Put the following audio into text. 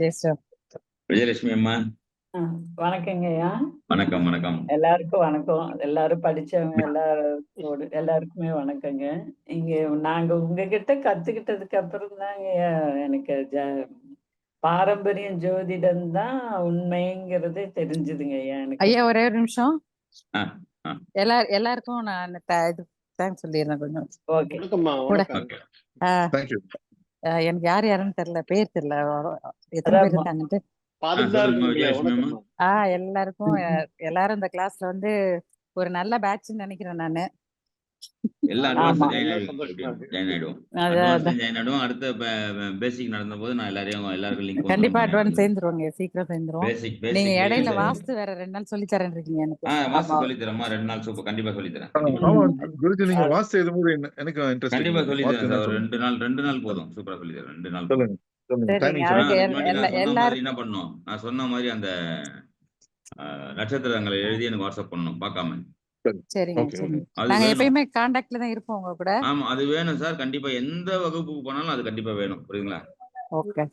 ஜெயஸ்டர். விஜயலட்சுமி அம்மா வணக்கங்கய்யா. வணக்கம். வணக்கம் எல்லாருக்கும் வணக்கம். எல்லாரும் படிச்சவங்க எல்லாருக்குமே வணக்கங்க. இங்க நாங்க உங்ககிட்ட கத்துக்கிட்டதுக்கு அப்புறம் தாங்க எனக்கு பாரம்பரியம் ஜோதிடம் தான் உண்மைங்கிறது தெரிஞ்சுதுங்க ஐயா எனக்கு. ஐயா ஒரே ஒரு நிமிஷம். ஆ, ஆ. எல்லாருக்கும் நான் தேங்க்ஸ் சொல்லிடுறேன் கொஞ்சம். ஓகே. ஓகே. தேங்க்யூ. எனக்கு யாருன்னு தெரியல, பேர் தெரியல, எத்தனை பேர் இருக்காங்கன்ட்டு. சொல்லுங்கம்மா விஜயலட்சுமி அம்மா. எல்லாருக்கும் எல்லாரும் இந்த கிளாஸ்ல வந்து ஒரு நல்ல பேட்ச்னு நினைக்கிறேன் நானு. எல்லா ஆமா. அட்வான்ஸும் ஜாயின் ஆயிடுவோம். அடுத்த பேசிக் நடந்த போது நான் எல்லாருக்கும் லிங்க் கண்டிப்பா அட்வான்ஸ் சேர்ந்துருவாங்க, சீக்கிரம் சேர்ந்துரும். பேசிக் நீங்க இடையில வாஸ்து வேற 2 நாள் சொல்லி தரேன் இருக்கீங்க எனக்கு. வாஸ்து சொல்லி தரேன்மா. 2 நாள் சூப்பர் கண்டிப்பா சொல்லி தரேன். ஆமா குருஜி, நீங்க வாஸ்து எழுதும்போது எனக்கு இன்ட்ரெஸ்ட். கண்டிப்பா சொல்லி தரேன் சார். ஒரு 2 நாள் போதும். சூப்பரா சொல்லி தரேன். 2 நாள் சொல்லுங்க. என்ன பண்ணும், நான் சொன்ன மாதிரி அந்த நட்சத்திரங்களை எழுதி எனக்கு வாட்ஸ்அப் பண்ணணும் பார்க்காம. சரிங்க. நாங்க எப்பயுமே கான்டாக்ட்ல தான் இருப்போம் உங்க கூட. ஆமா, அது வேணும் சார். கண்டிப்பா எந்த வகுப்புக்கு போனாலும் அது கண்டிப்பா வேணும். புரியுதுங்களா? ஓகே.